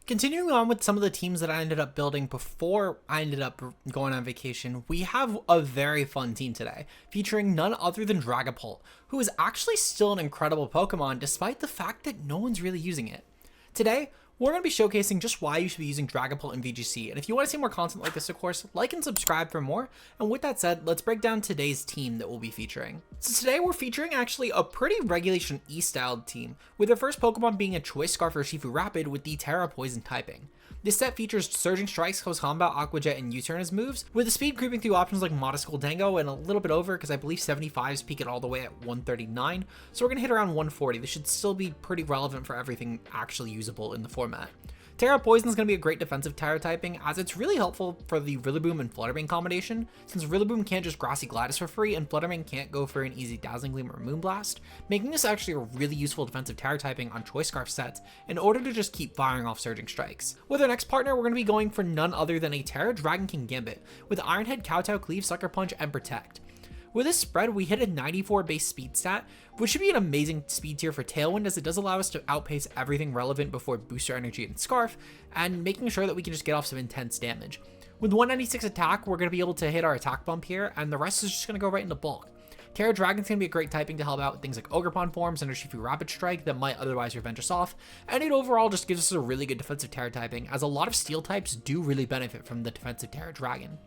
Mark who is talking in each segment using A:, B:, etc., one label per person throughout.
A: Continuing on with some of the teams that I ended up building before I ended up going on vacation, we have a very fun team today, featuring none other than Dragapult, who is actually still an incredible Pokemon despite the fact that no one's really using it. Today, we're going to be showcasing just why you should be using Dragapult in VGC, and if you want to see more content like this, of course, like and subscribe for more. And with that said, let's break down today's team that we'll be featuring. So today we're featuring actually a pretty Regulation E styled team, with their first Pokemon being a Choice Scarf Urshifu-Rapid with the Tera Poison typing. This set features Surging Strikes, Close Combat, Aqua Jet, and U-Turn as moves, with the speed creeping through options like Modest School Dango and a little bit over because I believe 75s peak it all the way at 139, so we're going to hit around 140. This should still be pretty relevant for everything actually usable in the format. Tera Poison is going to be a great defensive Tera typing, as it's really helpful for the Rillaboom and Fluttermane combination, since Rillaboom can't just Grassy Glidus for free, and Fluttermane can't go for an easy Dazzling Gleam or Moonblast, making this actually a really useful defensive Tera typing on Choice Scarf sets in order to just keep firing off Surging Strikes. With our next partner, we're going to be going for none other than a Tera Dragon Kingambit, with Iron Head, Kowtow Cleave, Sucker Punch, and Protect. With this spread, we hit a 94 base speed stat, which should be an amazing speed tier for Tailwind, as it does allow us to outpace everything relevant before Booster Energy and Scarf, and making sure that we can just get off some intense damage. With 196 attack, we're going to be able to hit our attack bump here, and the rest is just going to go right into bulk. Tera Dragon's going to be a great typing to help out with things like Ogerpon forms and Urshifu-Rapid-Strike that might otherwise revenge us off, and it overall just gives us a really good defensive Tera typing, as a lot of Steel types do really benefit from the defensive Tera Dragon.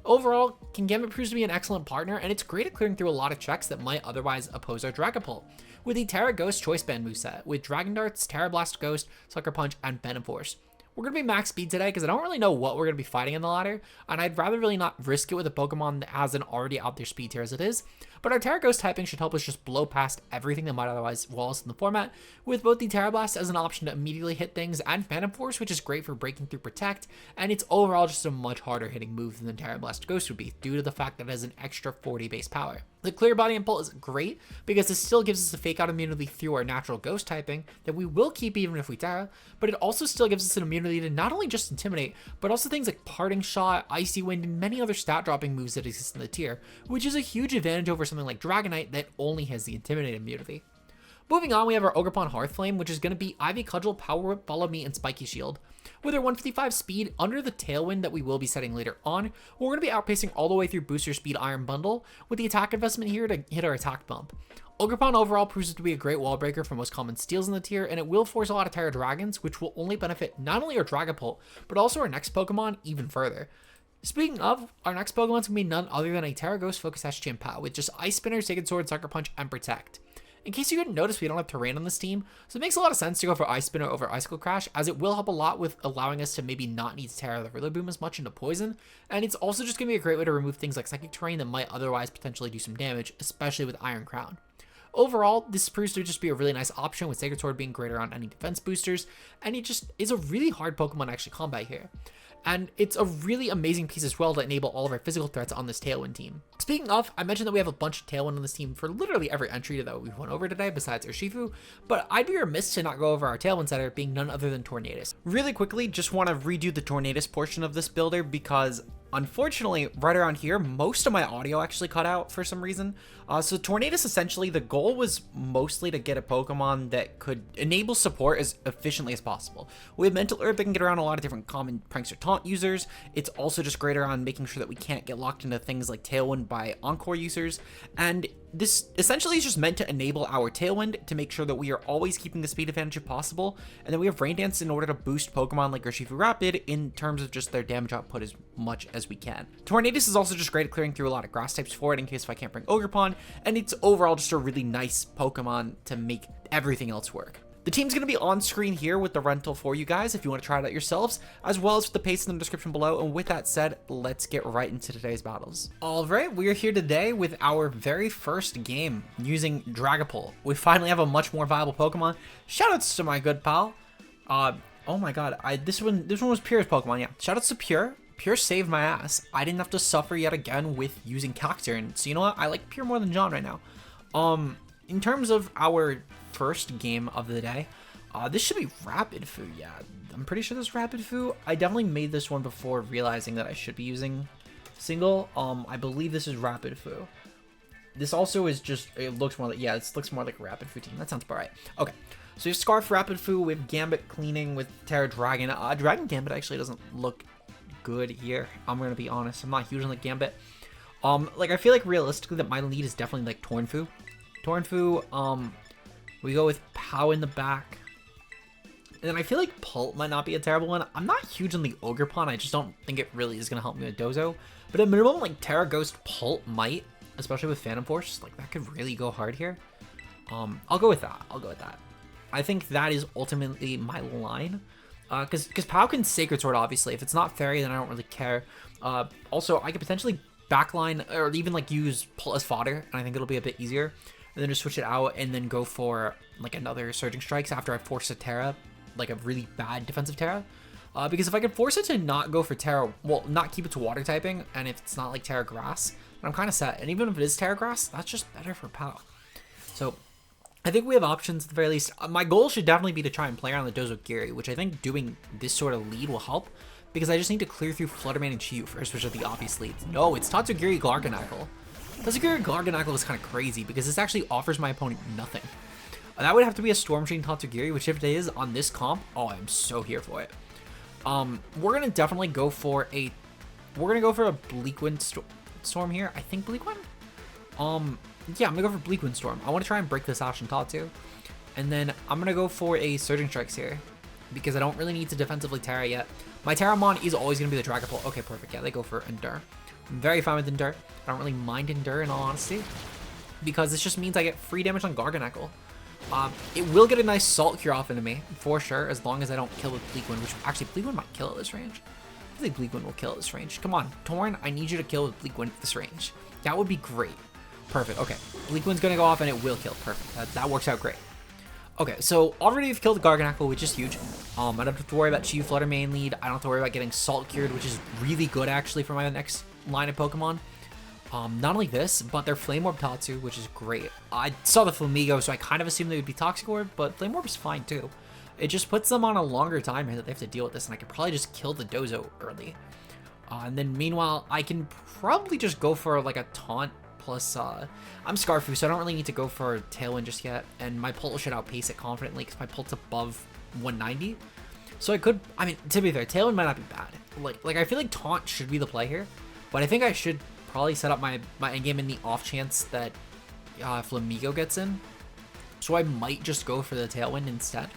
A: Overall, Kingambit proves to be an excellent partner, and it's great at clearing through a lot of checks that might otherwise oppose our Dragapult, with the Tera Ghost Choice Band moveset, with Dragon Darts, Tera Blast Ghost, Sucker Punch, and Venom Force. We're going to be max speed today because I don't really know what we're going to be fighting in the ladder, and I'd rather really not risk it with a Pokemon that has an already out there speed tier as it is, but our Tera Ghost typing should help us just blow past everything that might otherwise wall us in the format, with both the Tera Blast as an option to immediately hit things, and Phantom Force, which is great for breaking through Protect, and it's overall just a much harder hitting move than the Tera Blast Ghost would be, due to the fact that it has an extra 40 base power. The Clear Body Impulse is great because it still gives us a fake out immunity through our natural ghost typing that we will keep even if we Tera, but it also still gives us an immunity to not only just Intimidate, but also things like Parting Shot, Icy Wind, and many other stat dropping moves that exist in the tier, which is a huge advantage over something like Dragonite that only has the Intimidate immunity. Moving on, we have our Ogerpon-Hearthflame, which is going to be Ivy Cudgel, Power Whip, Follow Me, and Spiky Shield. With our 155 speed, under the Tailwind that we will be setting later on, we're going to be outpacing all the way through Booster Speed Iron Bundle, with the attack investment here to hit our attack bump. Ogerpon overall proves to be a great wall breaker for most common steals in the tier, and it will force a lot of Tera Dragons, which will only benefit not only our Dragapult, but also our next Pokemon even further. Speaking of, our next Pokemon is going to be none other than a Tera Ghost Focus Sash chien-pao, with just Ice Spinner, Sacred Sword, Sucker Punch, and Protect. In case you didn't notice, we don't have terrain on this team, so it makes a lot of sense to go for Ice Spinner over Icicle Crash, as it will help a lot with allowing us to maybe not need to Tera the Rillaboom as much into Poison, and it's also just going to be a great way to remove things like Psychic Terrain that might otherwise potentially do some damage, especially with Iron Crown. Overall, this proves to just be a really nice option, with Sacred Sword being greater on any defense boosters, and it just is a really hard Pokemon to actually combat here. And it's a really amazing piece as well to enable all of our physical threats on this Tailwind team. Speaking of, I mentioned that we have a bunch of Tailwind on this team for literally every entry that we've went over today besides Urshifu, but I'd be remiss to not go over our Tailwind setter being none other than Tornadus. Really quickly, just want to redo the Tornadus portion of this builder because unfortunately, right around here, most of my audio actually cut out for some reason. So Tornadus, essentially, the goal was mostly to get a Pokemon that could enable support as efficiently as possible. We have Mental Herb that can get around a lot of different common Prankster Taunt users. It's also just great around making sure that we can't get locked into things like Tailwind by Encore users. And this essentially is just meant to enable our Tailwind to make sure that we are always keeping the speed advantage if possible. And then we have Rain Dance in order to boost Pokemon like Urshifu-Rapid in terms of just their damage output as much as we can. Tornadus is also just great at clearing through a lot of grass types for it in case if I can't bring Ogerpon, and it's overall just a really nice Pokemon to make everything else work. The team's going to be on screen here with the rental for you guys if you want to try it out yourselves, as well as with the paste in the description below. And with that said, let's get right into today's battles. All right, we are here today with our very first game using Dragapult. We finally have a much more viable Pokemon. Shoutouts to my good pal. Oh my god, this one was Pure's Pokemon, yeah. Shoutouts to Pure. Pure saved my ass. I didn't have to suffer yet again with using Cacturne. So you know what? I like Pure more than John right now. In terms of our first game of the day, this should be Rapid Foo. Yeah, I'm pretty sure this is Rapid Foo. I definitely made this one before realizing that I should be using Single. I believe this is Rapid Foo. This also is just, it looks more like, yeah, this looks more like a Rapid Foo team. That sounds about right. Okay. So we have Scarf, Rapid Fu, we have Gambit cleaning with Tera Dragon. Dragon Gambit actually doesn't look good here. I'm gonna be honest. I'm not huge on the Gambit. Like I feel like realistically that my lead is definitely like Tornfu. We go with Pow in the back. And then I feel like Pult might not be a terrible one. I'm not huge on the Ogerpon. I just don't think it really is gonna help me with Dozo. But at minimum, like Tera Ghost Pult might, especially with Phantom Force. Like that could really go hard here. I'll go with that. I think that is ultimately my line. Because Pow can Sacred Sword, obviously. If it's not Fairy, then I don't really care. Also, I could potentially backline or even like use Pult as fodder, and I think it'll be a bit easier. And then just switch it out and then go for like another Surging Strikes after I force a Tera, like a really bad defensive Tera. Because if I can force it to not go for Tera, well, not keep it to water typing, and if it's not like Tera Grass, then I'm kind of set. And even if it is Tera Grass, that's just better for Pow. So I think we have options at the very least. My goal should definitely be to try and play around the Dozogiri, which I think doing this sort of lead will help, because I just need to clear through Fluttermane and Chiyu first, which are the obvious leads. No, it's Tatsugiri Garganacl. Tatsugiri Garganacl is kind of crazy, because this actually offers my opponent nothing. That would have to be a Storm Chain Tatsugiri, which if it is on this comp, oh, I'm so here for it. We're gonna definitely go for a... We're gonna go for a Bleakwind Storm here. I think Bleakwind? Yeah, I'm gonna go for Bleakwind Storm. I want to try and break this Ashen Tatsu. And then I'm gonna go for a Surging Strikes here, because I don't really need to defensively Tera yet. My Terramon is always gonna be the Dragapult. Okay, perfect. Yeah, they go for Endure. I'm very fine with Endure. I don't really mind Endure in all honesty, because this just means I get free damage on Garganacl. It will get a nice Salt Cure off into me, for sure, as long as I don't kill with Bleakwind, which actually Bleakwind might kill at this range. I think Bleakwind will kill at this range. Come on, Torn, I need you to kill with Bleakwind at this range. That would be great. Perfect, okay. Bleakwind's gonna go off and it will kill. Perfect, that works out great. Okay, so already we've killed Garganacl, which is huge. I don't have to worry about Chiyu Flutter main lead. I don't have to worry about getting Salt Cured, which is really good actually for my next line of Pokemon. Not only this, but they're Flame Orb Tatsu, which is great. I saw the Flamigo, so I kind of assumed they would be Toxic Orb, but Flame Orb is fine too. It just puts them on a longer time here that they have to deal with this, and I could probably just kill the Dozo early. And then meanwhile, I can probably just go for like a Taunt plus, I'm Scarfu, so I don't really need to go for Tailwind just yet, and my Pult should outpace it confidently, because my Pult's above 190. So I could, I mean, to be fair, Tailwind might not be bad. Like I feel like Taunt should be the play here, but I think I should probably set up my endgame in the off chance that Flamigo gets in. So I might just go for the Tailwind instead,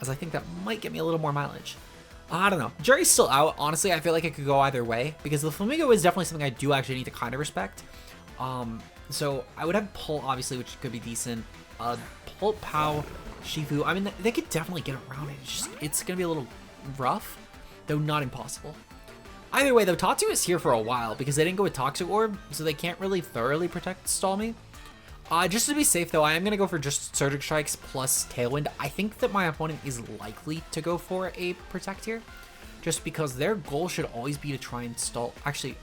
A: as I think that might get me a little more mileage. I don't know. Jury's still out. Honestly, I feel like it could go either way, because the Flamigo is definitely something I do actually need to kind of respect. So I would have Pult, obviously, which could be decent. Pult, Pow, Shifu. I mean, they could definitely get around it. It's going to be a little rough, though not impossible. Either way, though, Tatsu is here for a while, because they didn't go with Toxic Orb, so they can't really thoroughly stall me. Just to be safe, though, I am going to go for just Surging Strikes plus Tailwind. I think that my opponent is likely to go for a Protect here, just because their goal should always be to try and stall. Actually,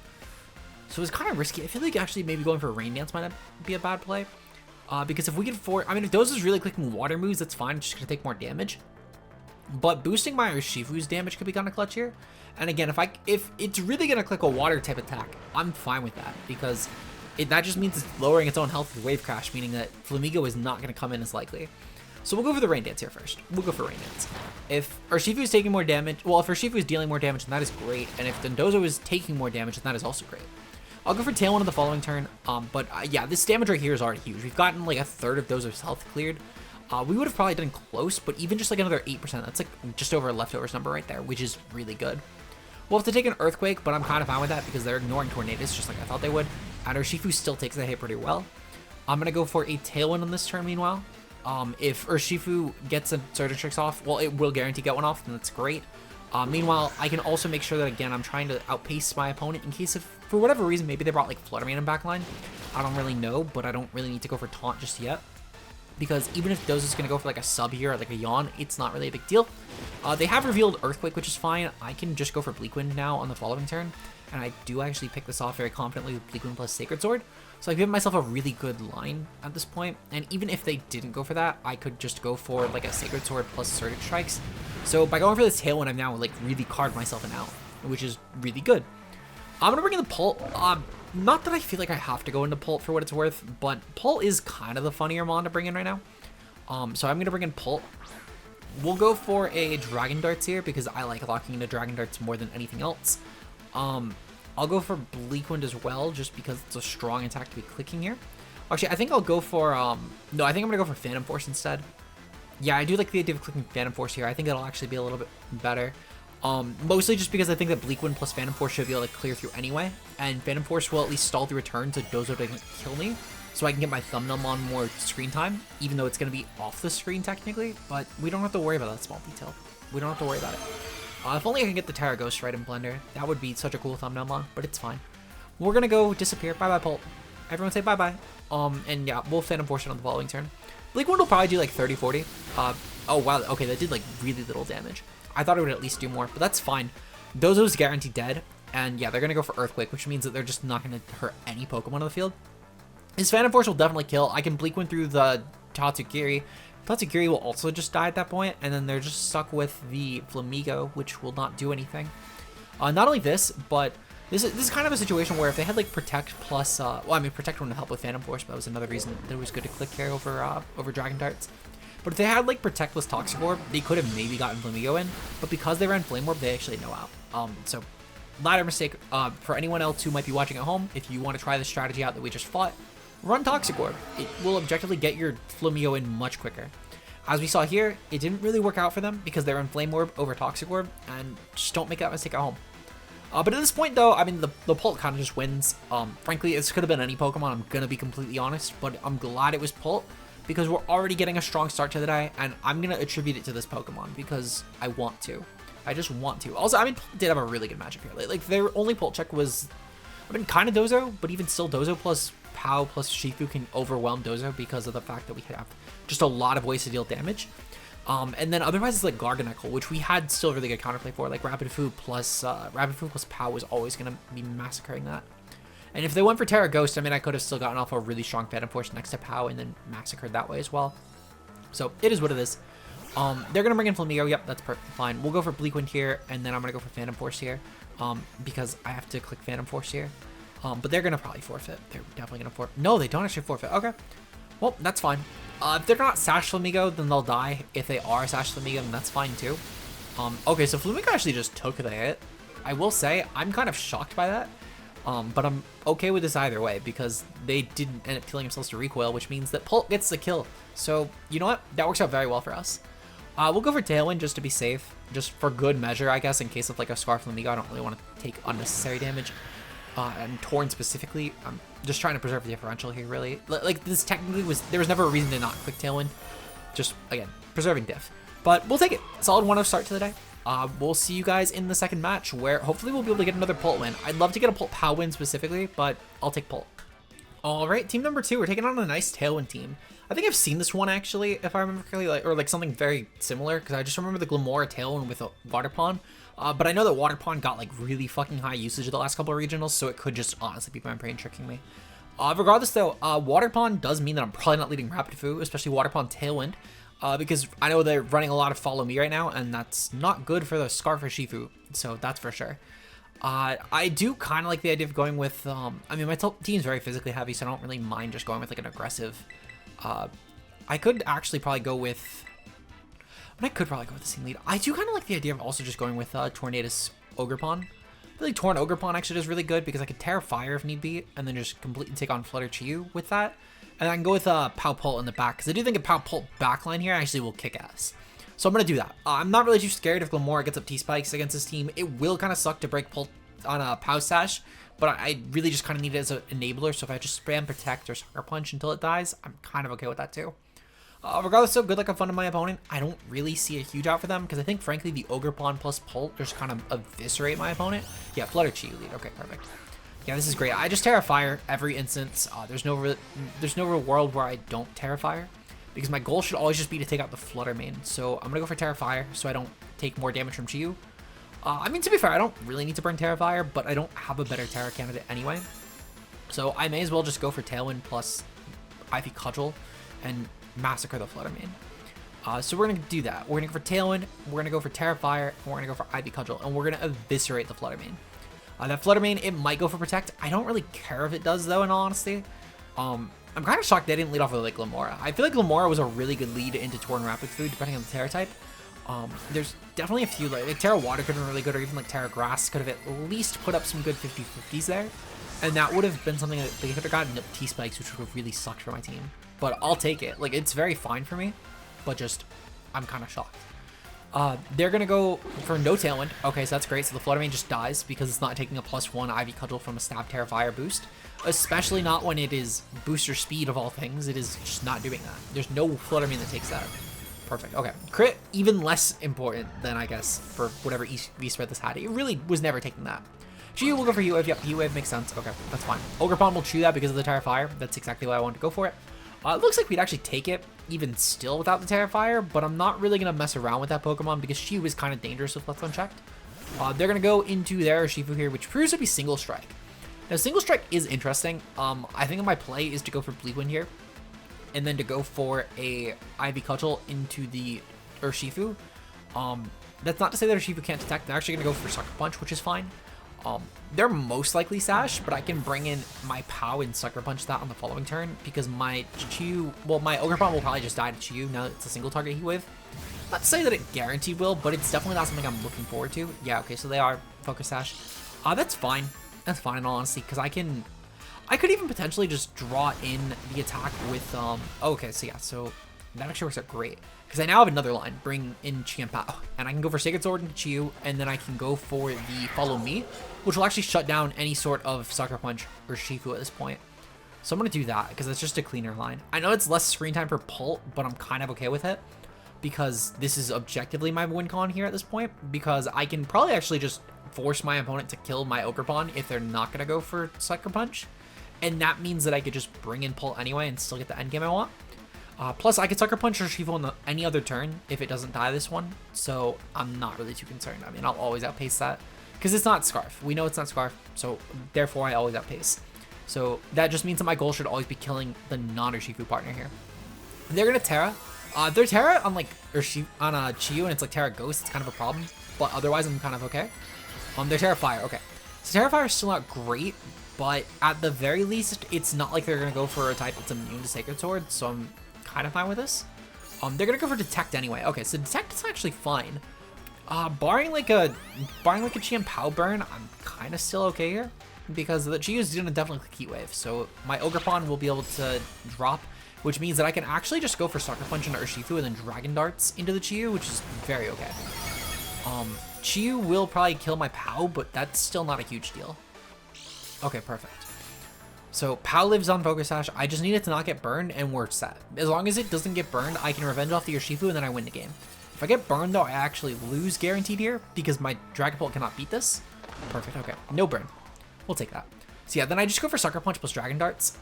A: so it's kind of risky. I feel like actually maybe going for Rain Dance might not be a bad play, because if we can I mean, if those is really clicking water moves, that's fine. It's just going to take more damage. But boosting my Urshifu's damage could be kind of clutch here. And again, if it's really going to click a water type attack, I'm fine with that, because that just means it's lowering its own health with Wave Crash, meaning that Flamigo is not going to come in as likely. So we'll go for the Rain Dance here first. We'll go for Rain Dance. If Urshifu is taking more damage, well, if Urshifu is dealing more damage, then that is great. And if Dondozo is taking more damage, then that is also great. I'll go for Tailwind on the following turn. Yeah, this damage right here is already huge. We've gotten like a third of Dozo's health cleared. We would have probably done close, but even just like another 8%, that's like just over a leftovers number right there, which is really good. We'll have to take an Earthquake, but I'm kind of fine with that because they're ignoring Tornadus just like I thought they would. And Urshifu still takes the hit pretty well. I'm going to go for a Tailwind on this turn meanwhile. If Urshifu gets a Surging Strikes off, well, it will guarantee get one off, and that's great. Meanwhile, I can also make sure that, again, I'm trying to outpace my opponent in case if, for whatever reason, maybe they brought like Fluttermane in backline. I don't really know, but I don't really need to go for Taunt just yet, because even if Doze is going to go for like a sub here or like a Yawn, it's not really a big deal. They have revealed Earthquake, which is fine. I can just go for Bleakwind now on the following turn, and I do actually pick this off very confidently with Bleakwind plus Sacred Sword. So I've given myself a really good line at this point, and even if they didn't go for that, I could just go for like a Sacred Sword plus Surging Strikes. So by going for this Tailwind, I've now like really carved myself an out, which is really good. I'm gonna bring in the Pult. Not that I feel like I have to go into Pult for what it's worth, but Pult is kind of the funnier mon to bring in right now. So I'm gonna bring in Pult. We'll go for a Dragon Darts here because I like locking into Dragon Darts more than anything else. I'll go for Bleak Wind as well, just because it's a strong attack to be clicking here. Actually, I think I'll go for, no, I think I'm gonna go for Phantom Force instead. Yeah, I do like the idea of clicking Phantom Force here. I think that'll actually be a little bit better. Mostly just because I think that Bleak Wind plus Phantom Force should be able to clear through anyway, and Phantom Force will at least stall the return to Dozo to kill me, so I can get my thumbnail on more screen time, even though it's going to be off the screen technically, but we don't have to worry about that small detail. We don't have to worry about it. If only I can get the Tera Ghost right in Blender. That would be such a cool thumbnail on, but it's fine. We're going to go disappear. Bye-bye, Pult. Everyone say bye-bye. And yeah, we'll Phantom Force it on the following turn. Bleak Wind will probably do like 30, 40. Oh, wow. Okay, that did like really little damage. I thought it would at least do more, but that's fine. Dozo's guaranteed dead, and yeah, they're going to go for Earthquake, which means that they're just not going to hurt any Pokemon on the field. His Phantom Force will definitely kill. I can Bleak Wind through the Tatsugiri. Tatsugiri will also just die at that point, and then they're just stuck with the Flamigo, which will not do anything. Not only this, but this is kind of a situation where if they had like Protect plus, well, I mean, Protect wouldn't help with Phantom Force, but that was another reason that it was good to click here over Dragon Darts. But if they had like Protect plus Toxic Orb, they could have maybe gotten Flamigo in, but because they ran Flame Orb, they actually no out. So ladder mistake. For anyone else who might be watching at home, if you want to try the strategy out that we just fought, run Toxic Orb. It will objectively get your Flamigo in much quicker. As we saw here, it didn't really work out for them because they ran Flame Orb over Toxic Orb, and just don't make that mistake at home. But at this point though, I mean, the Pult kind of just wins. Frankly, this could have been any Pokemon, I'm gonna be completely honest, but I'm glad it was Pult, because we're already getting a strong start to the day, and I'm going to attribute it to this Pokemon because I want to. I just want to. Also, I mean, Pult did have a really good matchup here. Like their only Pult check was, I mean, kind of Dozo, but even still, Dozo plus Pao plus Shifu can overwhelm Dozo because of the fact that we have just a lot of ways to deal damage. And then otherwise, it's like Garganacl, which we had still really good counterplay for. Like Rapid Food plus Pao was always going to be massacring that. And if they went for Tera Ghost, I mean, I could have still gotten off a really strong Phantom Force next to Pao and then massacred that way as well. So it is what it is. They're going to bring in Flamigo. Yep, that's perfect. Fine. We'll go for Bleak Wind here, and then I'm going to go for Phantom Force here because I have to click Phantom Force here. But they're going to probably forfeit. They're definitely going to forfeit. No, they don't actually forfeit. Okay. Well, that's fine. If they're not Sash Flamigo, then they'll die. If they are Sash Flamigo, then that's fine too. Okay, so Flamigo actually just took the hit. I will say, I'm kind of shocked by that. But I'm okay with this either way because they didn't end up killing themselves to recoil, which means that Pult gets the kill. So, you know what? That works out very well for us. We'll go for Tailwind just to be safe, just for good measure, I guess, in case of like a Scarf Flamigo. I don't really want to take unnecessary damage. And Torn specifically, I'm just trying to preserve the differential here, really. Like, this technically there was never a reason to not click Tailwind. Just, again, preserving diff. But we'll take it. Solid 1-0 start to the day. We'll see you guys in the second match where hopefully we'll be able to get another Pult win. I'd love to get a Pult Pow win specifically, but I'll take Pult. All right, team number 2, we're taking on a nice Tailwind team. I think I've seen this one actually, if I remember correctly, or something very similar, because I just remember the Glamora Tailwind with a Waterpon. But I know that Waterpon got like really fucking high usage of the last couple of regionals, so it could just honestly be my brain tricking me. Regardless though, Waterpon does mean that I'm probably not leading Rapid Foo, especially Waterpon Tailwind. Because I know they're running a lot of Follow Me right now, and that's not good for the Scarf or Shifu, so that's for sure. I do kind of like the idea of going with, I mean, my team's very physically heavy, so I don't really mind just going with like an aggressive, I could actually probably go with, but I could probably go with the same lead. I do kind of like the idea of also just going with Tornadus Ogerpon. I feel like Torn Ogerpon actually does really good because I could Tera Fire if need be, and then just completely take on Flutter Chiyu with that. And I can go with Pao Pult in the back, because I do think a Pao Pult backline here actually will kick ass. So I'm going to do that. I'm not really too scared if Glamora gets up T-Spikes against this team. It will kind of suck to break Pult on a Pao Sash, but I really just kind of need it as an enabler, so if I just spam Protect or Sucker Punch until it dies, I'm kind of okay with that too. Regardless, so good luck and fun to my opponent. I don't really see a huge out for them, because I think, frankly, the Ogerpon plus Pult just kind of eviscerate my opponent. Yeah, Flutter Chiyu lead. Okay, perfect. Yeah, this is great. I just Tera Fire every instance. There's no real world where I don't Tera Fire, because my goal should always just be to take out the Flutter main. So I'm gonna go for Tera Fire so I don't take more damage from Chiyu. I mean, to be fair, I don't really need to burn Tera Fire, but I don't have a better Tera candidate anyway. So I may as well just go for Tailwind plus Ivy Cudgel and massacre the Flutter main. So we're gonna do that. We're gonna go for Tailwind, we're gonna go for Tera Fire, and we're gonna go for Ivy Cudgel, and we're gonna eviscerate the Flutter main. That Flutter main, it might go for Protect. I don't really care if it does, though, in all honesty. I'm kind of shocked they didn't lead off with like Lamora. I feel like Lamora was a really good lead into Torn Rapid Food, depending on the Tera type. There's definitely a few, like Tera Water could have been really good, or even like Tera Grass could have at least put up some good 50-50s there. And that would have been something that they could have gotten T-Spikes, which would have really sucked for my team. But I'll take it. Like, it's very fine for me, but just, I'm kind of shocked. They're going to go for no Tailwind. Okay, so that's great. So the Flutter Mane just dies because it's not taking a +1 Ivy Cudgel from a Stab Terrifier boost. Especially not when it is booster speed of all things. It is just not doing that. There's no Flutter Mane that takes that. Perfect. Okay. Crit, even less important than, I guess, for whatever V-spread this had. It really was never taking that. Chew will go for Heat Wave. Yep, Heat Wave makes sense. Okay, that's fine. Ogerpon will chew that because of the Terrifier. That's exactly why I wanted to go for it. It looks like we'd actually take it even still without the Terrifier, but I'm not really going to mess around with that Pokemon because Chew is kind of dangerous with Left Unchecked. They're going to go into their Urshifu here, which proves to be Single Strike. Now, Single Strike is interesting. I think my play is to go for Bleed Wind here, and then to go for a Ivy Cudgel into the Urshifu. That's not to say that Urshifu can't detect. They're actually going to go for Sucker Punch, which is fine. They're most likely Sash, but I can bring in my POW and Sucker Punch that on the following turn because my my Ogerpon will probably just die to Chew now that it's a single target Heat Wave. Not to say that it guaranteed will, but it's definitely not something I'm looking forward to. Yeah, okay, so they are Focus Sash. That's fine. That's fine in all honesty, because I could even potentially just draw in the attack with, okay, so yeah, so that actually works out great. Because I now have another line, bring in chien-pao, and I can go for Sacred Sword into Chew, and then I can go for the Follow Me, which will actually shut down any sort of Sucker Punch or Urshifu at this point. So I'm going to do that, because it's just a cleaner line. I know it's less screen time per Pult, but I'm kind of okay with it, because this is objectively my win con here at this point, because I can probably actually just force my opponent to kill my Ogerpon if they're not going to go for Sucker Punch, and that means that I could just bring in Pult anyway and still get the endgame I want. Plus, I could Sucker Punch Urshifu on any other turn if it doesn't die this one, so I'm not really too concerned. I mean, I'll always outpace that, because it's not Scarf. We know it's not Scarf, so therefore I always outpace. So that just means that my goal should always be killing the non-Urshifu partner here. They're going to Tera. They're Tera on, like, Chew, and it's like Tera Ghost. It's kind of a problem, but otherwise I'm kind of okay. They're Tera Fire. Okay. So Tera Fire is still not great, but at the very least, it's not like they're going to go for a type that's immune to Sacred Sword, so I'm kind of fine with this. They're gonna go for Detect anyway. Okay, so Detect is actually fine. Barring like a chien-pao burn, I'm kind of still okay here because the Chi is gonna definitely click Heat Wave. So my Ogerpon will be able to drop, which means that I can actually just go for Sucker Punch into Urshifu and then Dragon Darts into the Chi, which is very okay. Chi will probably kill my POW, but that's still not a huge deal. Okay, perfect. So POW lives on Focus Sash. I just need it to not get burned and we're set. As long as it doesn't get burned, I can revenge off the Urshifu and then I win the game. If I get burned though, I actually lose guaranteed here because my Dragapult cannot beat this. Perfect, okay. No burn. We'll take that. So yeah, then I just go for Sucker Punch plus Dragon Darts.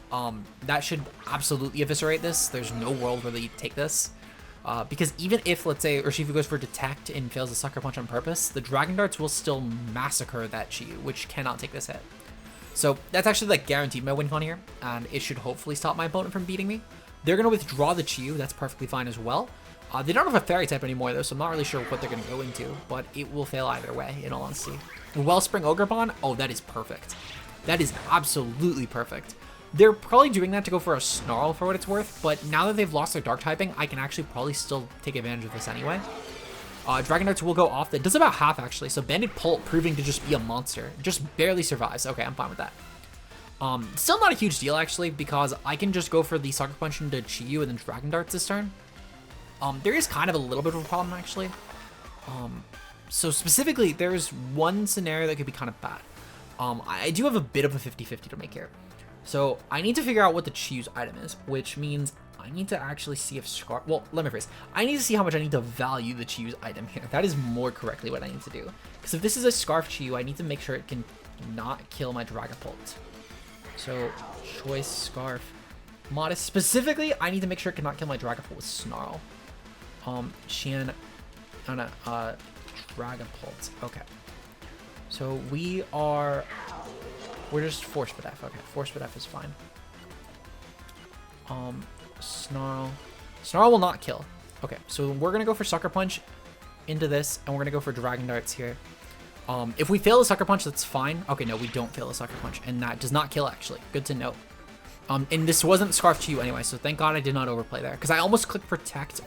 A: That should absolutely eviscerate this. There's no world where they take this. Because even if, let's say, Urshifu goes for Detect and fails the Sucker Punch on purpose, the Dragon Darts will still massacre that Chi, which cannot take this hit. So that's actually like guaranteed my win con here, and it should hopefully stop my opponent from beating me. They're going to withdraw the Chi, that's perfectly fine as well. They don't have a Fairy type anymore though, so I'm not really sure what they're going to go into, but it will fail either way, in all honesty. Wellspring Ogerpon, oh, that is perfect. That is absolutely perfect. They're probably doing that to go for a Snarl for what it's worth, but now that they've lost their Dark typing, I can actually probably still take advantage of this anyway. Dragon Darts will go off. That does about half, actually. So Banded Pult proving to just be a monster. Just barely survives. Okay, I'm fine with that. Still not a huge deal, actually, because I can just go for the Sucker Punch into Chi-Yu and then Dragon Darts this turn. There is kind of a little bit of a problem, actually. So specifically, there's one scenario that could be kind of bad. I do have a bit of a 50-50 to make here. So I need to figure out what the Chi-Yu's item is, which means I need to actually see if Scarf... Well, let me phrase. I need to see how much I need to value the Chi-Yu's item here. That is more correctly what I need to do. Because if this is a Scarf Chi-Yu, I need to make sure it can not kill my Dragapult. So, choice Scarf. Modest. Specifically, I need to make sure it cannot kill my Dragapult with Snarl. Dragapult. Okay. So we're just Force Spit F. Okay, Force Spit F is fine. Snarl will not kill. Okay, so we're gonna go for Sucker Punch into this, and we're gonna go for Dragon Darts here. If we fail the Sucker Punch, that's fine. Okay, no, we don't fail the Sucker Punch, and that does not kill, actually. Good to know. And this wasn't Scarf to you anyway, so thank God I did not overplay there. Because I almost clicked Protect.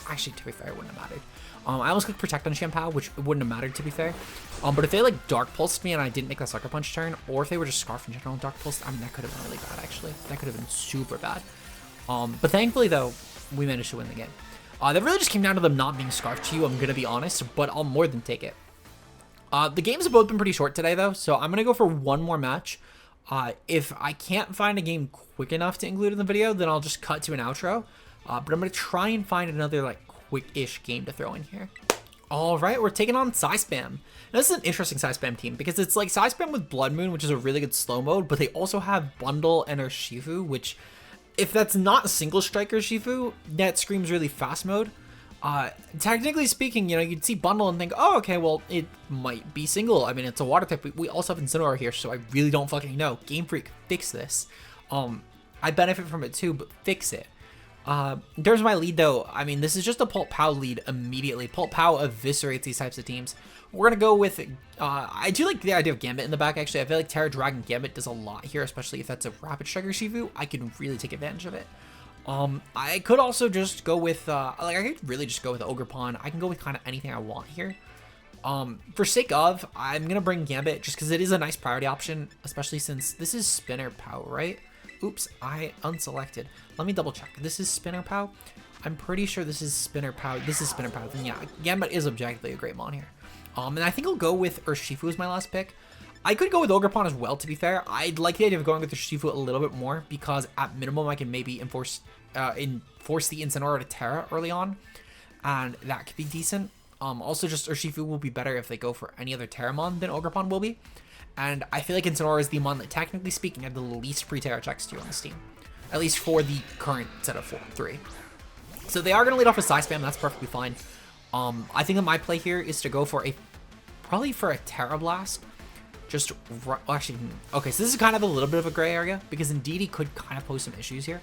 A: Actually, to be fair, it wouldn't have mattered. I almost clicked Protect on chien-pao, which wouldn't have mattered, to be fair. But if they, like, Dark Pulsed me and I didn't make that Sucker Punch turn, or if they were just Scarf in general and Dark Pulsed, I mean, that could have been really bad, actually. That could have been super bad. But thankfully, though, we managed to win the game. That really just came down to them not being Scarf to you, I'm going to be honest, but I'll more than take it. The games have both been pretty short today, though, so I'm going to go for one more match. If I can't find a game quick enough to include in the video, then I'll just cut to an outro. But I'm going to try and find another, like, quick-ish game to throw in here. All right, we're taking on Psyspam. Now, this is an interesting Psyspam team because it's like Psyspam with Blood Moon, which is a really good slow mode, but they also have Bundle and Urshifu, which, if that's not single strike Urshifu, that screams really fast mode. Technically speaking, you know, you'd see Bundle and think, oh, okay, well, it might be single. I mean, it's a water type. We also have Incineroar here, so I really don't fucking know. Game Freak, fix this. I benefit from it too, but fix it. In terms of my lead, though, I mean, this is just a Pult-Pow lead immediately. Pult-Pow eviscerates these types of teams. We're going to go with, I do like the idea of Gambit in the back, actually. I feel like Tera Dragon Gambit does a lot here, especially if that's a Rapid Strike Urshifu. I can really take advantage of it. I could also just go with, I could really just go with Ogerpon. I can go with kind of anything I want here. For sake of, I'm going to bring Gambit just because it is a nice priority option, especially since this is Spinner Pow, right? Oops, I unselected. Let me double check. This is Spinner Pow. I'm pretty sure this is Spinner Pow. This is Spinner Pow. Then yeah, Gambit is objectively a great mon here. And I think I'll go with Urshifu as my last pick. I could go with Ogerpon as well, to be fair. I'd like the idea of going with Urshifu a little bit more because at minimum I can maybe force the Incineroar to Tera early on, and that could be decent. Also, just Urshifu will be better if they go for any other Terramon than Ogerpon will be. And I feel like Incineroar is the mon that, technically speaking, had the least pre-Tera checks to you on this team. At least for the current set of 3. So they are going to lead off with Psyspam, that's perfectly fine. I think that my play here is to go for probably for a Tera Blast. Actually, okay, so this is kind of a little bit of a gray area, because indeed he could kind of pose some issues here.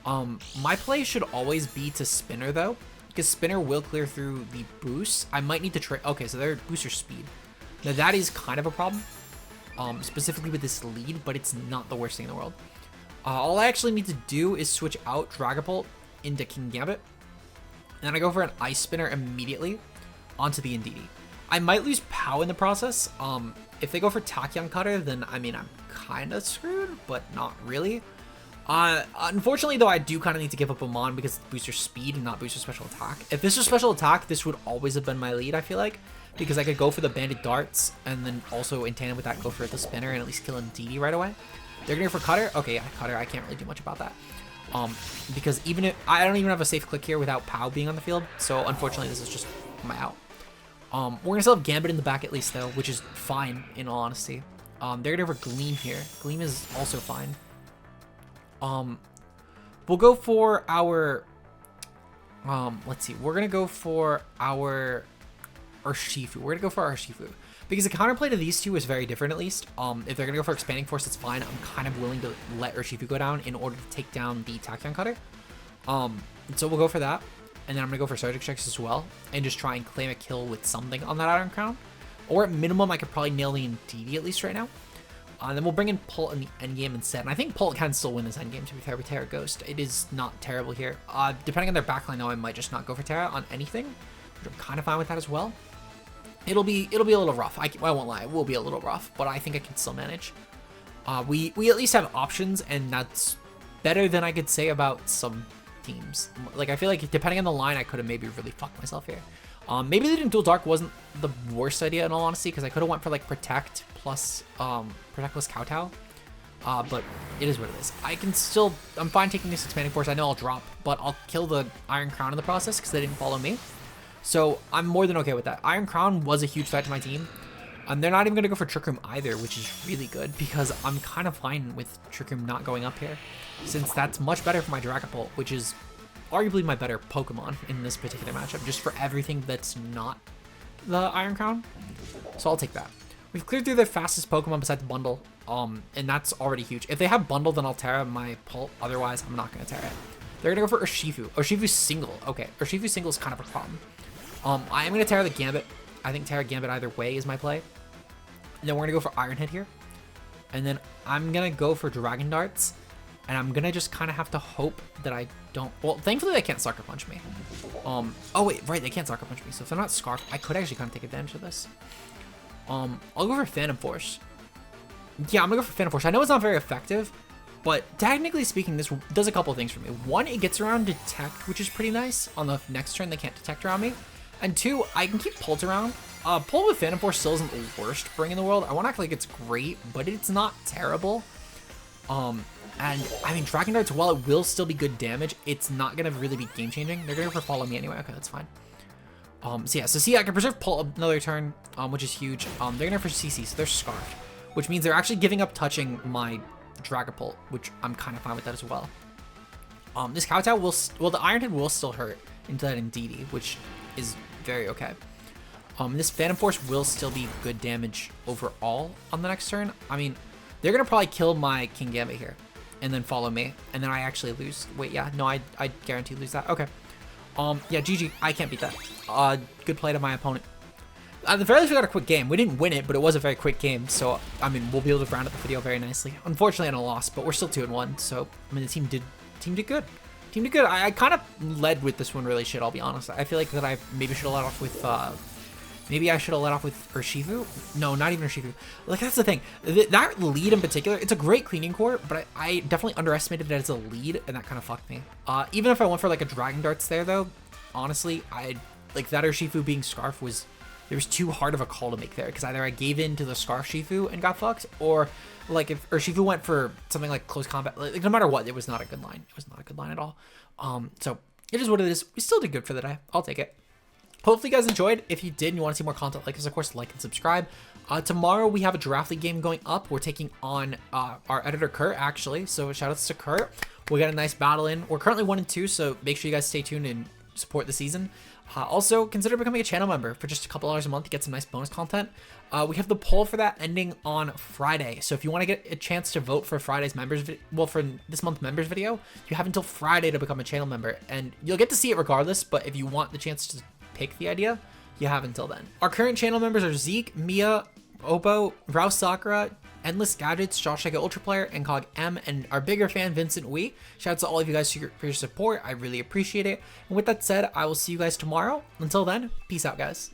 A: My play should always be to Spinner, though, because Spinner will clear through the boost. I might need to trade. Okay, so they're booster speed. Now that is kind of a problem, specifically with this lead, but it's not the worst thing in the world. All I actually need to do is switch out Dragapult into Kingambit, and then I go for an Ice Spinner immediately onto the Indeedee. I might lose Pow in the process. If they go for Tachyon Cutter, then I mean, I'm kind of screwed, but not really. Unfortunately, though, I do kind of need to give up a mon because it's booster speed and not booster special attack. If this was special attack, this would always have been my lead, I feel like, because I could go for the Banded Darts and then also in tandem with that go for the Spinner and at least kill Indeedee right away. They're going to go for Cutter. Okay, yeah, Cutter. I can't really do much about that. Because even if I don't even have a safe click here without Pow being on the field, so unfortunately, this is just my out. We're gonna still have Gambit in the back at least though, which is fine in all honesty. They're gonna go for Gleam here. Gleam is also fine. We'll go for our, let's see, we're gonna go for our Urshifu. We're gonna go for our Urshifu because the counterplay to these two is very different at least. If they're gonna go for Expanding Force, it's fine. I'm kind of willing to let Urshifu go down in order to take down the Tachyon Cutter. So we'll go for that. And then I'm going to go for Surgic Strikes as well, and just try and claim a kill with something on that Iron Crown. Or at minimum, I could probably nail the Indeedee at least right now. And then we'll bring in Pult in the endgame instead. And I think Pult can still win this endgame, to be fair, with Tera Ghost. It is not terrible here. Depending on their backline, though, I might just not go for Tera on anything, which I'm kind of fine with that as well. It'll be a little rough. I won't lie, it will be a little rough, but I think I can still manage. We at least have options, and that's better than I could say about some teams. Like, I feel like depending on the line, I could have maybe really fucked myself here. Maybe they didn't dual dark wasn't the worst idea in all honesty, because I could have went for like Protect plus Kowtow. But it is what it is. I'm fine taking this Expanding Force. I know I'll drop, but I'll kill the Iron Crown in the process because they didn't follow me. So I'm more than okay with that. Iron Crown was a huge threat to my team. And they're not even going to go for Trick Room either, which is really good because I'm kind of fine with Trick Room not going up here, since that's much better for my Dragapult, which is arguably my better Pokemon in this particular matchup, just for everything that's not the Iron Crown. So I'll take that. We've cleared through their fastest Pokemon besides Bundle, and that's already huge. If they have Bundle, then I'll Tera my Pult. Otherwise, I'm not going to Tera it. They're going to go for Urshifu. Urshifu single. Okay, Urshifu single is kind of a problem. I am going to Tera the Gambit. I think Tera Gambit either way is my play. And then we're going to go for Iron Head here. And then I'm going to go for Dragon Darts. And I'm gonna just kind of have to hope that I don't. Well, thankfully they can't Sucker Punch me. Oh wait, right, they can't Sucker Punch me. So if they're not Scarf, I could actually kind of take advantage of this. I'll go for Phantom Force. Yeah, I'm gonna go for Phantom Force. I know it's not very effective, but technically speaking, this does a couple of things for me. One, it gets around Detect, which is pretty nice. On the next turn, they can't Detect around me. And two, I can keep Pult around. Pult with Phantom Force still isn't the worst bring in the world. I won't act like it's great, but it's not terrible. And I mean, Dragon Darts, while it will still be good damage, it's not gonna really be game changing. They're gonna go for Follow Me anyway. Okay, that's fine. So yeah, so see, I can preserve Pult another turn, which is huge. They're gonna go for CC, so they're Scarfed, which means they're actually giving up touching my Dragapult, which I'm kind of fine with that as well. This Kowtow will, well, the Iron Head will still hurt into that Indeedee, which is very okay. This Phantom Force will still be good damage overall on the next turn. I mean, they're gonna probably kill my Kingambit here, and then follow me, and then I actually lose. Wait, yeah, no, I guarantee lose that. Okay. Yeah, GG. I can't beat that. Good play to my opponent. At the very least, we got a quick game. We didn't win it, but it was a very quick game. So, I mean, we'll be able to round up the video very nicely. Unfortunately, on a loss, but we're still 2-1. So, I mean, the team did good. Team did good. I kind of led with this one really shit, I'll be honest. I feel like that I maybe should have led off with, maybe I should have let off with Urshifu. No, not even Urshifu. Like, that's the thing. That lead in particular, it's a great cleaning core, but I definitely underestimated that as a lead, and that kind of fucked me. Even if I went for, like, a Dragon Darts there, though, honestly, like, that Urshifu being Scarf was... There was too hard of a call to make there, because either I gave in to the Scarf Shifu and got fucked, or, like, if Urshifu went for something like Close Combat, like, no matter what, it was not a good line. It was not a good line at all. So, it is what it is. We still did good for the day. I'll take it. Hopefully you guys enjoyed. If you did and you want to see more content like this, of course, like and subscribe. Tomorrow we have a Giraffe League game going up. We're taking on our editor Kurt, actually. So shout outs to Kurt. We got a nice battle in. We're currently 1-2, so make sure you guys stay tuned and support the season. Also, consider becoming a channel member for just a couple dollars a month to get some nice bonus content. We have the poll for that ending on Friday. So if you want to get a chance to vote for Friday's members, for this month's members video, you have until Friday to become a channel member. And you'll get to see it regardless, but if you want the chance to pick the idea, you have until then. Our current channel members are Zeke, Mia, Oppo, Rouse Sakura, Endless Gadgets, Josh Like Ultra Player, and Cog M, and our bigger fan, Vincent Wee. Shout out to all of you guys for your support. I really appreciate it. And with that said, I will see you guys tomorrow. Until then, peace out, guys.